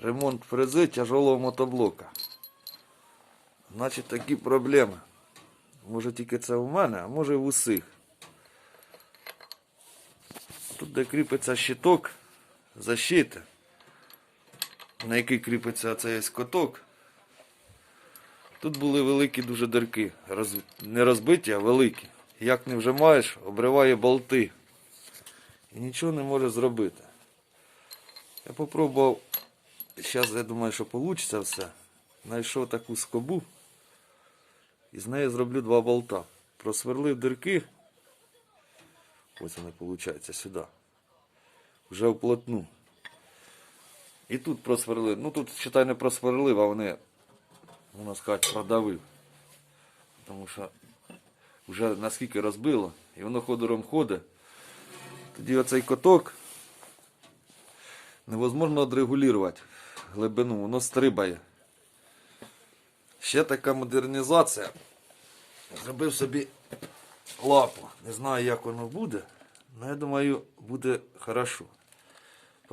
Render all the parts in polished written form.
ремонт фрези тяжелого мотоблока. Значить такі проблеми. Може тільки це у мене, а може і в усіх. Тут де кріпиться щиток защити, на який кріпиться цей каток. Тут були великі дуже дірки. Не розбиті, а великі. Як не вжимаєш, обриває болти. І нічого не може зробити. Я попробував, зараз я думаю, що вийде все. Знайшов таку скобу. І з неї зроблю два болта. Просверлив дірки. Ось вони, виходить, сюди. Вже вплотну. І тут просверлив. Ну тут, считай, не просверлив, а вони, можна сказати, продавив. Тому що вже наскільки розбило. І воно ходором ходить. Тоді оцей каток невозможно відрегулювати глибину, воно стрибає. Ще така модернізація. Зробив собі лапу. Не знаю, як воно буде, але я думаю, буде хорошо.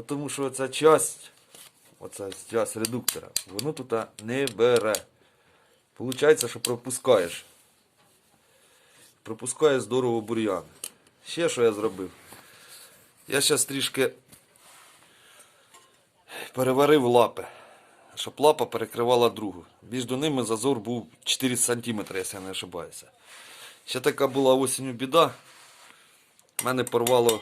Тому що оця часть редуктора, воно тут не бере. Получається, що пропускаєш. Пропускає здорово бур'ян. Ще що я зробив? Я зараз трішки переварив лапи, щоб лапа перекривала другу. Між ними зазор був 4 см, якщо я не ошибаюся. Ще така була осінню біда. Мене порвало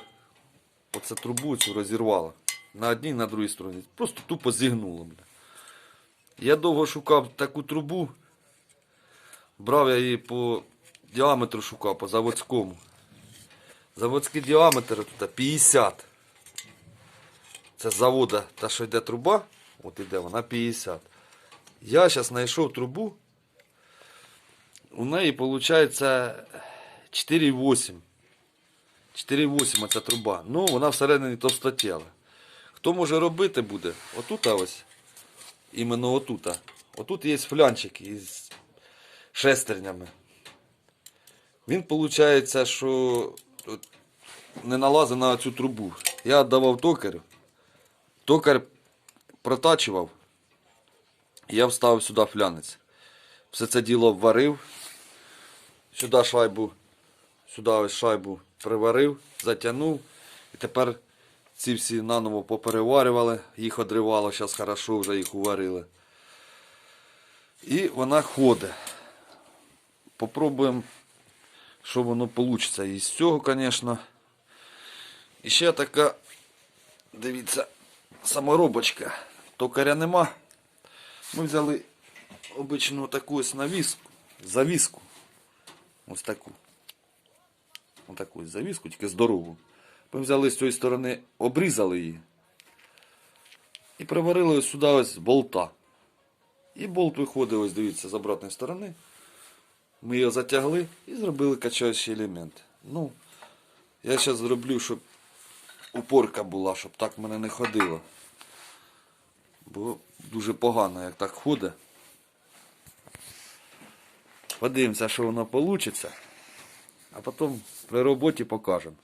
оце трубу, цю розірвало. На одній, на другій стороні. Просто тупо зігнуло. Я довго шукав таку трубу. Брав я її по діаметру шукав, по заводському. Заводський діаметр тут 50. Це з завода, та що йде труба, от іде вона 50. Я зараз знайшов трубу. У неї виходить 4,8. 4,8 ця труба. Ну, вона всередині товстотіла. Хто може робити буде? Отут ось. Іменно отут. Отут є флянчик із шестернями. Він виходить, що не налазить на цю трубу. Я віддавав токарю. Токар протачував. Я вставив сюди флянець. Все це діло варив. Сюди ось шайбу приварив, затягнув. І тепер ці всі наново попереварювали. Їх одривало, зараз хорошо вже їх уварили. І вона ходить. Попробуємо, що воно вийде. І з цього, звісно. І ще така, дивіться, саморобочка. Токаря нема. Ми взяли обичну таку ось завіску. Ось таку. Ось таку ось завіску, тільки здорову. Ми взяли з цієї сторони, обрізали її. І приварили ось сюди ось болта. І болт виходить, ось дивіться, з обратної сторони. Ми його затягли і зробили качаючий елемент. Ну, я зараз зроблю, щоб упорка була, щоб так в мене не ходило. Бо дуже погано, як так ходить. Подивимося, що воно вийде. А потім при роботі покажемо.